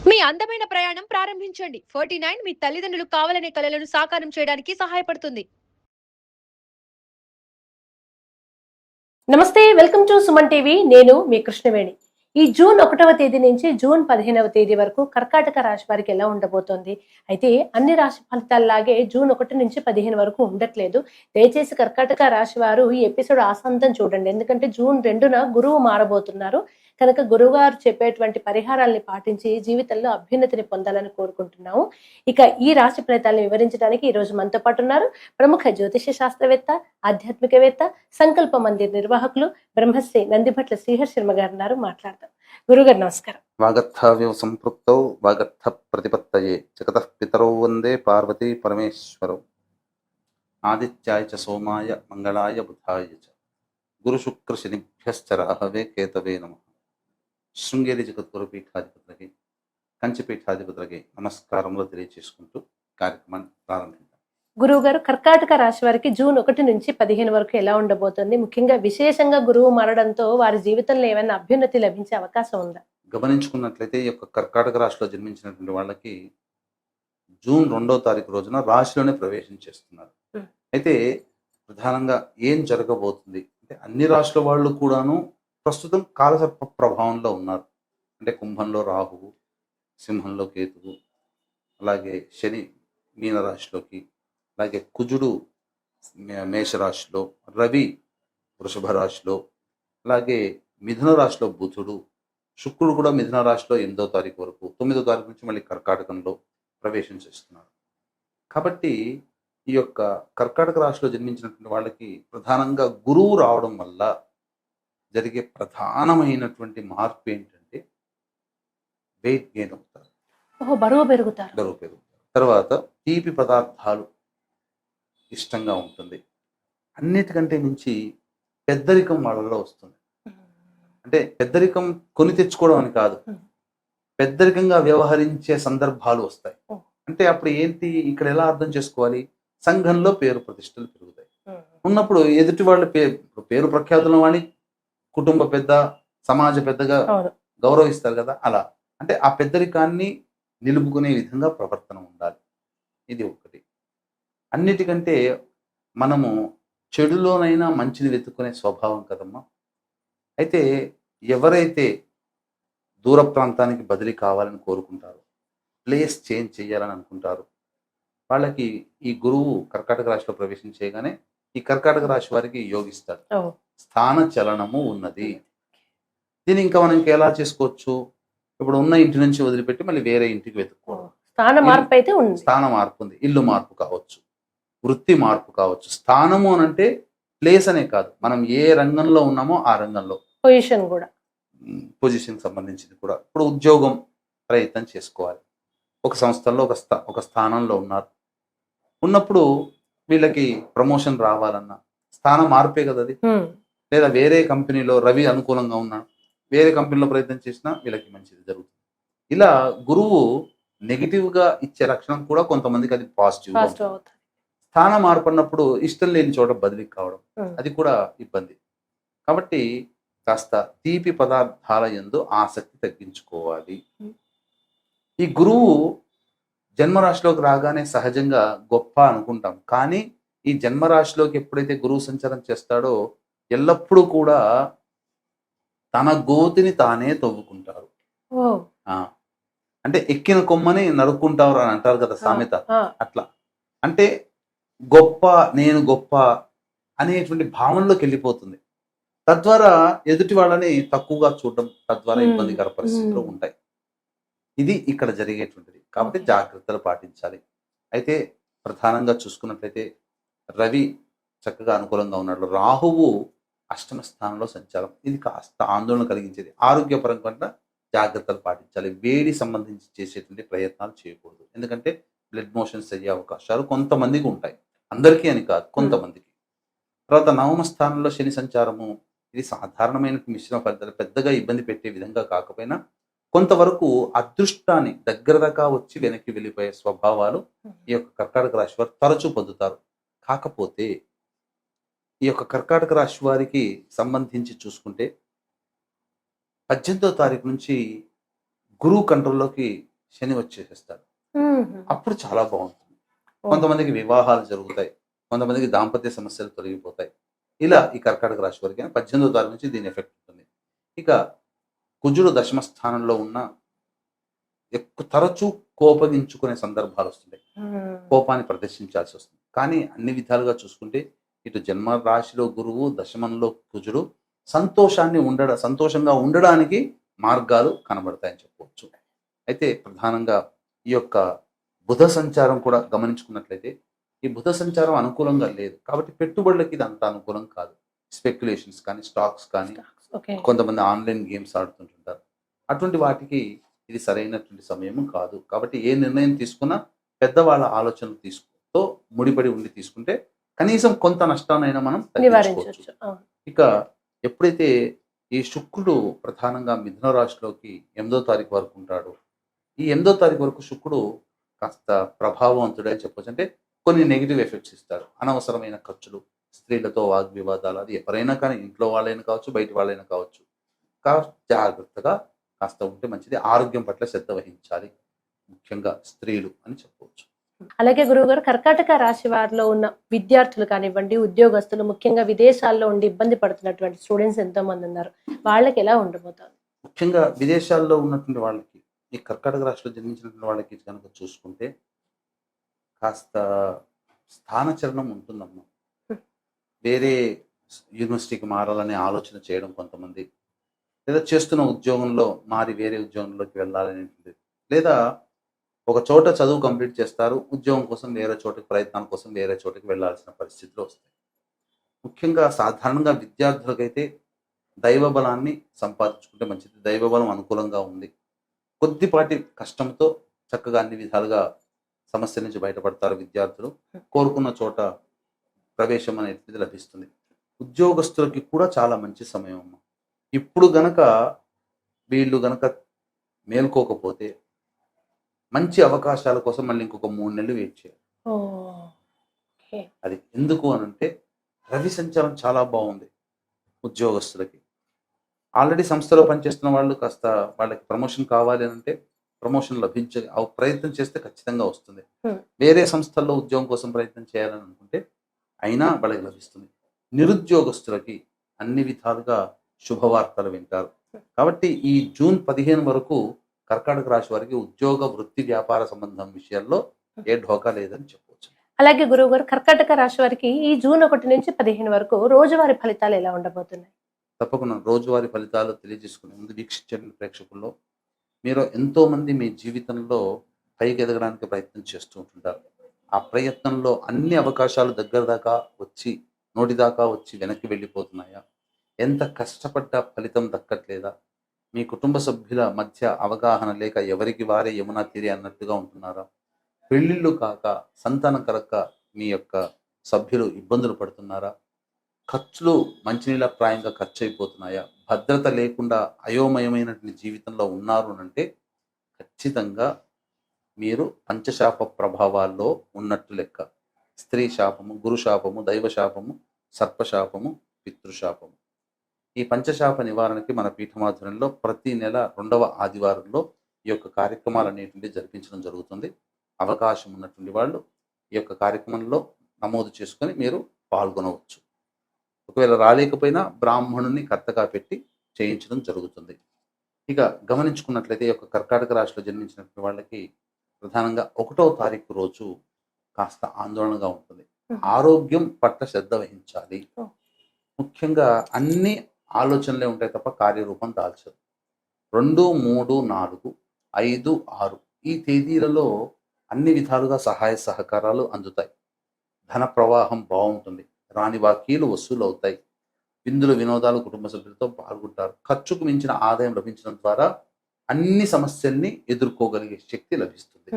మీ అందమైన ప్రయాణం ప్రారంభించండి. 49 మీ తల్లిదండ్రులు కావాలనే కలలను సాకారం చేయడానికి సహాయపడుతుంది. నమస్తే, వెల్కమ్ టు సుమన్ టీవీ. నేను మీ కృష్ణవేణి. ఈ జూన్ 1వ తేదీ నుంచి జూన్ 15వ తేదీ వరకు కర్కాటక రాశి వారికి ఎలా ఉండబోతోంది? అయితే అన్ని రాశి ఫలితాల్లాగే జూన్ 1 నుంచి 15 వరకు ఉండట్లేదు. దయచేసి కర్కాటక రాశి వారు ఈ ఎపిసోడ్ ఆసాంతం చూడండి. ఎందుకంటే జూన్ 2న గురువు మారబోతున్నారు. కనుక గురువుగారు చెప్పేటువంటి పరిహారాల్ని పాటించి జీవితంలో అభ్యున్నతిని పొందాలని కోరుకుంటున్నాము. ఇక ఈ రాశి ఫలితాలను వివరించడానికి ఈ రోజు మనతో పాటు ఉన్నారు ప్రముఖ జ్యోతిష శాస్త్రవేత్త, ఆధ్యాత్మికవేత్త, సంకల్ప మందిర్ నిర్వాహకులు బ్రహ్మశ్రీ నందిభట్ల శ్రీహర్ శర్మ గారు ఉన్నారు. మాట్లాడతాం. గురుగారు నమస్కారం. వాగర్థావ్యవ సంపృక్తౌ వాగర్థ ప్రతిపత్తయే జగతః పితరౌ వందే పార్వతీ పరమేశ్వరౌ ఆదిత్యాయ చ సోమాయ మంగళాయ బుధాయ చ గురు శుక్ర శనిభ్యశ్చ రాహవే కేతవే నమః. శృంగేరి జగద్గురు పీఠాధిపతులకి, కంచిపీఠాధిపతులకి నమస్కారములు తెలియజేసుకుంటూ కార్యక్రమాన్ని ప్రారంభిద్దాం. గురువు గారు, కర్కాటక రాశి వారికి జూన్ 1 నుంచి 15 వరకు ఎలా ఉండబోతుంది? ముఖ్యంగా విశేషంగా గురువు మారడంతో వారి జీవితంలో ఏమైనా అభ్యున్నతి లభించే అవకాశం ఉందా? గమనించుకున్నట్లయితే ఈ యొక్క కర్కాటక రాశిలో జన్మించినటువంటి వాళ్ళకి జూన్ 2వ తారీఖు రోజున రాశిలోనే ప్రవేశం చేస్తున్నారు. అయితే ప్రధానంగా ఏం జరగబోతుంది అంటే, అన్ని రాశుల వాళ్ళు కూడాను ప్రస్తుతం కాలసర్ప ప్రభావంలో ఉన్నారు. అంటే కుంభంలో రాహువు, సింహంలో కేతువు, అలాగే శని మీనరాశిలోకి, అలాగే కుజుడు మేషరాశిలో, రవి వృషభ రాశిలో, అలాగే మిథున రాశిలో బుధుడు, శుక్రుడు కూడా మిథున రాశిలో 8వ తారీఖు వరకు, 9వ తారీఖు నుంచి మళ్ళీ కర్కాటకంలో ప్రవేశం చేస్తున్నారు. కాబట్టి ఈ యొక్క కర్కాటక రాశిలో జన్మించినటువంటి వాళ్ళకి ప్రధానంగా గురువు రావడం వల్ల జరిగే ప్రధానమైనటువంటి మార్పు ఏంటంటే వెయిట్ గెయిన్ అవుతారు, బరువు పెరుగుతారు. తర్వాత తీపి పదార్థాలు ఇష్టంగా ఉంటుంది. అన్నిటికంటే మించి పెద్దరికం వాళ్ళలో వస్తుంది. అంటే పెద్దరికం కొని తెచ్చుకోవడం అని కాదు, పెద్దరికంగా వ్యవహరించే సందర్భాలు వస్తాయి. అంటే అప్పుడు ఏంటి, ఇక్కడ ఎలా అర్థం చేసుకోవాలి? సంఘంలో పేరు ప్రతిష్టలు పెరుగుతాయి. ఉన్నప్పుడు ఎదుటి వాళ్ళ పేరు ప్రఖ్యాతుల వాణి కుటుంబ పెద్ద, సమాజ పెద్దగా గౌరవిస్తారు కదా. అలా అంటే ఆ పెద్దరికాన్ని నిలుపుకునే విధంగా ప్రవర్తన ఉండాలి. ఇది ఒకటి. అన్నిటికంటే మనము చెడులోనైనా మంచిని వెతుక్కునే స్వభావం కదమ్మా. అయితే ఎవరైతే దూర ప్రాంతానికి బదిలీ కావాలని కోరుకుంటారో, ప్లేస్ చేంజ్ చేయాలని అనుకుంటారు, వాళ్ళకి ఈ గురువు కర్కాటక రాశిలో ప్రవేశం చేయగానే ఈ కర్కాటక రాశి వారికి యోగిస్తాడు. స్థాన చలనము ఉన్నది. దీన్ని ఇంకా మనం ఎలా చేసుకోవచ్చు? ఇప్పుడు ఉన్న ఇంటి నుంచి వదిలిపెట్టి మళ్ళీ వేరే ఇంటికి వెతుక్కోవడం. స్థాన మార్పు అయితే ఉంది. స్థాన మార్పు ఉంది. ఇల్లు మార్పు కావచ్చు, వృత్తి మార్పు కావచ్చు. స్థానము అని అంటే ప్లేస్ అనే కాదు, మనం ఏ రంగంలో ఉన్నామో ఆ రంగంలో పొజిషన్ సంబంధించింది కూడా. ఇప్పుడు ఉద్యోగం ప్రయత్నం చేసుకోవాలి. ఒక సంస్థల్లో ఒక స్థానంలో ఉన్నప్పుడు వీళ్ళకి ప్రమోషన్ రావాలన్నా స్థానం మార్పే కదా అది. లేదా వేరే కంపెనీలో రవి అనుకూలంగా ఉన్నా వేరే కంపెనీలో ప్రయత్నం చేసినా వీళ్ళకి మంచిది జరుగుతుంది. ఇలా గురువు నెగిటివ్ గా ఇచ్చే లక్షణం కూడా కొంతమందికి అది పాజిటివ్ అవుతుంది. స్థానం మార్పు అన్నప్పుడు ఇష్టం లేని చోట బదిలీ కావడం, అది కూడా ఇబ్బంది. కాబట్టి కాస్త తీపి పదార్థాల యందు ఆసక్తి తగ్గించుకోవాలి. ఈ గురువు జన్మరాశిలోకి రాగానే సహజంగా గొప్ప అనుకుంటాం, కానీ ఈ జన్మరాశిలోకి ఎప్పుడైతే గురువు సంచారం చేస్తాడో ఎల్లప్పుడూ కూడా తన గోతిని తానే తవ్వుకుంటారు. అంటే ఎక్కిన కొమ్మని నరుక్కుంటారు అని అంటారు కదా సామెత. అట్లా అంటే గొప్ప, నేను గొప్ప అనేటువంటి భావనలోకి వెళ్ళిపోతుంది. తద్వారా ఎదుటి వాళ్ళని తక్కువగా చూడడం, తద్వారా ఇబ్బందికర పరిస్థితులు ఉంటాయి. ఇది ఇక్కడ జరిగేటువంటిది. కాబట్టి జాగ్రత్తలు పాటించాలి. అయితే ప్రధానంగా చూసుకున్నట్లయితే రవి చక్కగా అనుకూలంగా ఉన్నాడు. రాహువు అష్టమ స్థానంలో సంచారం, ఇది కాస్త ఆందోళన కలిగించేది. ఆరోగ్యపరంగా జాగ్రత్తలు పాటించాలి. వేడి సంబంధించి చేసేటువంటి ప్రయత్నాలు చేయకూడదు. ఎందుకంటే బ్లడ్ మోషన్స్ అయ్యే అవకాశాలు కొంతమందికి ఉంటాయి, అందరికీ అని కాదు, కొంతమందికి. తర్వాత నవమ స్థానంలో శని సంచారము, ఇది సాధారణమైన మిశ్రమ ఫలితాలు, పెద్దగా ఇబ్బంది పెట్టే విధంగా కాకపోయినా కొంతవరకు అదృష్టాన్ని దగ్గర దాకా వచ్చి వెనక్కి వెళ్ళిపోయే స్వభావాలు ఈ యొక్క కర్కాటక రాశి వారు తరచూ పొందుతారు. కాకపోతే ఈ యొక్క కర్కాటక రాశి వారికి సంబంధించి చూసుకుంటే 18వ తారీఖు నుంచి గురువు కంట్రోల్లోకి శని వచ్చేసేస్తాడు. మ్మ్. అప్పుడు చాలా బాగుంటుంది. ఓ. కొంతమందికి వివాహాలు జరుగుతాయి, కొంతమందికి దాంపత్య సమస్యలు తొలగిపోతాయి. ఇలా ఈ కర్కాటక రాశి వారికి 18వ తారీఖు నుంచి దీని ఎఫెక్ట్ ఉంటుంది. ఇక కుజుడు దశమ స్థానంలో ఉన్న ఎక్కువ తరచూ కోపగించుకునే సందర్భాలు వస్తుంటాయి. మ్మ్. కోపాన్ని ప్రదర్శించాల్సి వస్తుంది. కానీ అన్ని విధాలుగా చూసుకుంటే ఇటు జన్మ రాశిలో గురువు, దశమంలో కుజుడు సంతోషంగా ఉండడానికి మార్గాలు కనబడతాయని చెప్పవచ్చు. అయితే ప్రధానంగా ఈ యొక్క బుధ సంచారం కూడా గమనించుకున్నట్లయితే ఈ బుధ సంచారం అనుకూలంగా లేదు. కాబట్టి పెట్టుబడులకి ఇది అంత అనుకూలం కాదు. స్పెక్యులేషన్స్ కానీ, స్టాక్స్ కానీ, ఓకే. కొంతమంది ఆన్లైన్ గేమ్స్ ఆడుతుంటుంటారు. అటువంటి వాటికి ఇది సరైనటువంటి సమయం కాదు. కాబట్టి ఏ నిర్ణయం తీసుకున్నా పెద్దవాళ్ళ ఆలోచనలు తీసుకుంటూ ముడిపడి ఉండి తీసుకుంటే కనీసం కొంత నష్టాన్నైనా మనం తగ్గించుకోవచ్చు. నివారించవచ్చు. అవును. ఇక ఎప్పుడైతే ఈ శుక్రుడు ప్రధానంగా మిథున రాశిలోకి 8వ తారీఖు వరకు ఉంటాడు, ఈ 8వ తారీఖు వరకు శుక్రుడు కాస్త ప్రభావవంతుడే అని చెప్పొచ్చు. అంటే కొన్ని నెగిటివ్ ఎఫెక్ట్స్ ఇస్తారు. అనవసరమైన ఖర్చులు, స్త్రీలతో వాగ్వివాదాలు, అది ఎవరైనా కానీ, ఇంట్లో వాళ్ళైనా కావచ్చు, బయట వాళ్ళైనా కావచ్చు. జాగ్రత్తగా కాస్త ఉంటే మంచిది. ఆరోగ్యం పట్ల శ్రద్ధ వహించాలి, ముఖ్యంగా స్త్రీలు అని చెప్పవచ్చు. అలాగే గురువుగారు, కర్కాటక రాశి వారిలో ఉన్న విద్యార్థులు కానివ్వండి, ఉద్యోగస్తులు, ముఖ్యంగా విదేశాల్లో ఉండి ఇబ్బంది పడుతున్నటువంటి స్టూడెంట్స్ ఎంతో మంది ఉన్నారు. వాళ్ళకి ఎలా ఉండబోతోంది? ముఖ్యంగా విదేశాల్లో ఉన్నటువంటి వాళ్ళకి, ఈ కర్కాటక రాశిలో జన్మించినటువంటి వాళ్ళకి కనుక చూసుకుంటే కాస్త స్థానచలనం ఉంటుందమ్మా. వేరే యూనివర్సిటీకి మారాలనే ఆలోచన చేయడం కొంతమంది, లేదా చేస్తున్న ఉద్యోగంలో మారి వేరే ఉద్యోగంలోకి వెళ్ళాలనేది, లేదా ఒక చోట చదువు కంప్లీట్ చేస్తారు, ఉద్యోగం కోసం వేరే చోటకి, ప్రయత్నాల కోసం వేరే చోటకి వెళ్ళాల్సిన పరిస్థితులు వస్తాయి. ముఖ్యంగా సాధారణంగా విద్యార్థులకైతే దైవ బలాన్ని సంపాదించుకుంటే మంచిది. దైవబలం అనుకూలంగా ఉంది. కొద్దిపాటి కష్టంతో చక్కగా అన్ని విధాలుగా సమస్య నుంచి బయటపడతారు విద్యార్థులు. కోరుకున్న చోట ప్రవేశం అనేది లభిస్తుంది. ఉద్యోగస్తులకి కూడా చాలా మంచి సమయం అమ్మ. ఇప్పుడు గనక వీళ్ళు గనక మేల్కోకపోతే మంచి అవకాశాల కోసం మళ్ళీ ఇంకొక 3 నెలలు వెయిట్ చేయాలి. ఓకే. అది ఎందుకు అనంటే రవి సంచారం చాలా బాగుంది ఉద్యోగస్తులకి. ఆల్రెడీ సంస్థలో పనిచేస్తున్న వాళ్ళు కాస్త వాళ్ళకి ప్రమోషన్ కావాలి అంటే ప్రమోషన్ లభించే ప్రయత్నం చేస్తే ఖచ్చితంగా వస్తుంది. వేరే సంస్థల్లో ఉద్యోగం కోసం ప్రయత్నం చేయాలని అనుకుంటే అయినా వాళ్ళకి లభిస్తుంది. నిరుద్యోగస్తులకి అన్ని విధాలుగా శుభవార్తలు వింటారు. కాబట్టి ఈ జూన్ 15 వరకు కర్కాటక రాశి వారికి ఉద్యోగ, వృత్తి, వ్యాపార సంబంధం విషయాల్లో ఏ ఢోకా లేదని చెప్పవచ్చు. అలాగే గురువు గారు, కర్కాటక రాశి వారికి ఈ జూన్ 1 నుంచి 15 వరకు రోజువారీ ఫలితాలు ఎలా ఉండబోతున్నాయి? తప్పకుండా రోజువారీ ఫలితాలు తెలియజేసుకునే ముందు వీక్షించండి ప్రేక్షకుల్లో. మీరు ఎంతోమంది మీ జీవితంలో పైకి ఎదగడానికి ప్రయత్నం చేస్తూ ఉంటుంటారు. ఆ ప్రయత్నంలో అన్ని అవకాశాలు దగ్గర దాకా వచ్చి, నోటి దాకా వచ్చి వెనక్కి వెళ్ళిపోతున్నాయా? ఎంత కష్టపడ్డా ఫలితం దక్కట్లేదా? మీ కుటుంబ సభ్యుల మధ్య అవగాహన లేక ఎవరికి వారే యమునా తీరే అన్నట్టుగా ఉంటున్నారా? పెళ్ళిళ్ళు కాక, సంతానం కలక్క మీ యొక్క సభ్యులు ఇబ్బందులు పడుతున్నారా? ఖర్చులు మంచినీళ్ళ ప్రాయంగా ఖర్చు అయిపోతున్నాయా? భద్రత లేకుండా అయోమయమైనటువంటి జీవితంలో ఉన్నారు అంటే ఖచ్చితంగా మీరు పంచశాప ప్రభావాల్లో ఉన్నట్టు లెక్క. స్త్రీ శాపము, గురు శాపము, దైవ శాపము, సర్పశాపము, పితృశాపము. ఈ పంచశాప నివారణకి మన పీఠమాధుర్యంలో ప్రతి నెల 2వ ఆదివారంలో ఈ యొక్క కార్యక్రమాలు అనేటువంటి జరిపించడం జరుగుతుంది. అవకాశం ఉన్నటువంటి వాళ్ళు ఈ యొక్క కార్యక్రమంలో నమోదు చేసుకొని మీరు పాల్గొనవచ్చు. ఒకవేళ రాలేకపోయినా బ్రాహ్మణుని కర్తగా పెట్టి చేయించడం జరుగుతుంది. ఇక గమనించుకున్నట్లయితే ఈ యొక్క కర్కాటక రాశిలో జన్మించినటువంటి వాళ్ళకి ప్రధానంగా 1వ తారీఖు రోజు కాస్త ఆందోళనగా ఉంటుంది. ఆరోగ్యం పట్ల శ్రద్ధ వహించాలి. ముఖ్యంగా అన్ని ఆలోచనలే ఉంటాయి తప్ప కార్యరూపం దాల్చదు. 2, 3, 4, 5, 6 ఈ తేదీలలో అన్ని విధాలుగా సహాయ సహకారాలు అందుతాయి. ధన ప్రవాహం బాగుంటుంది. రాని బాకీలు వసూలు అవుతాయి. విందులు, వినోదాలు కుటుంబ సభ్యులతో పాల్గొంటారు. ఖర్చుకు మించిన ఆదాయం లభించడం ద్వారా అన్ని సమస్యల్ని ఎదుర్కోగలిగే శక్తి లభిస్తుంది.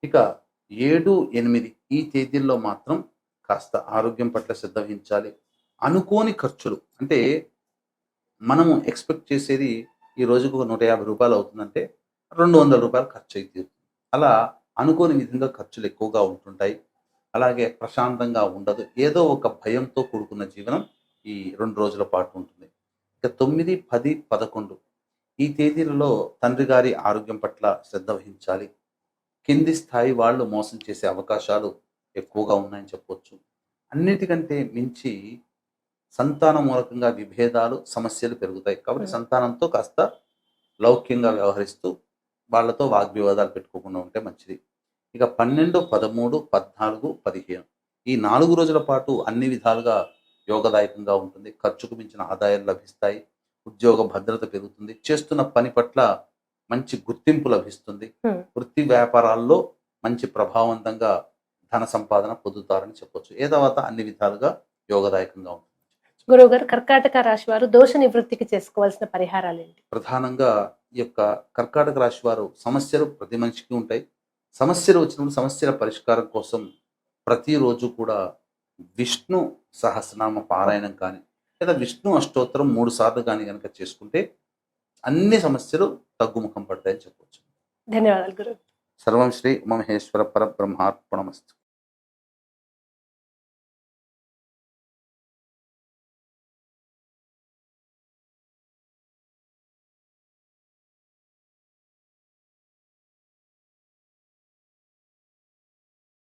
ఇక 7, 8 ఈ తేదీల్లో మాత్రం కాస్త ఆరోగ్యం పట్ల శ్రద్ధ వహించాలి. అనుకోని ఖర్చులు అంటే మనము ఎక్స్పెక్ట్ చేసేది ఈ రోజుకు ఒక 150 రూపాయలు అవుతుందంటే 200 రూపాయలు ఖర్చు అయితే అలా అనుకోని విధంగా ఖర్చులు ఎక్కువగా ఉంటుంటాయి. అలాగే ప్రశాంతంగా ఉండదు. ఏదో ఒక భయంతో కూడుకున్న జీవనం ఈ 2 రోజుల పాటు ఉంటుంది. ఇక 9, 10, 11 ఈ తేదీలలో తండ్రి గారి ఆరోగ్యం పట్ల శ్రద్ధ వహించాలి. కింది స్థాయి వాళ్ళు మోసం చేసే అవకాశాలు ఎక్కువగా ఉన్నాయని చెప్పొచ్చు. అన్నిటికంటే మించి సంతాన మూలకంగా విభేదాలు, సమస్యలు పెరుగుతాయి. కాబట్టి సంతానంతో కాస్త లౌక్యంగా వ్యవహరిస్తూ వాళ్ళతో వాగ్వివాదాలు పెట్టుకోకుండా ఉంటే మంచిది. ఇక 12, 13, 14, 15 ఈ 4 రోజుల పాటు అన్ని విధాలుగా యోగదాయకంగా ఉంటుంది. ఖర్చుకు మించిన ఆదాయాలు లభిస్తాయి. ఉద్యోగ భద్రత పెరుగుతుంది. చేస్తున్న పని పట్ల మంచి గుర్తింపు లభిస్తుంది. వృత్తి వ్యాపారాల్లో మంచి ప్రభావవంతంగా ధన సంపాదన పొందుతారని చెప్పొచ్చు. ఏ తర్వాత అన్ని విధాలుగా యోగదాయకంగా ఉంటుంది. గురువు గారు, కర్కాటక రాశి వారు దోష నివృత్తికి చేసుకోవాల్సిన పరిహారాలు ఏంటి? ప్రధానంగా ఈ యొక్క కర్కాటక రాశి వారు సమస్యలు ప్రతి మనిషికి ఉంటాయి. సమస్యలు వచ్చినప్పుడు సమస్యల పరిష్కారం కోసం ప్రతిరోజు కూడా విష్ణు సహస్రనామ పారాయణం కానీ లేదా విష్ణు అష్టోత్తరం 3 సార్లు కానీ కనుక చేసుకుంటే అన్ని సమస్యలు తగ్గుముఖం పడతాయని చెప్పవచ్చు. ధన్యవాదాలు గురువు. సర్వం శ్రీ ఉమామహేశ్వర పరబ్రహ్మార్పణమస్తు.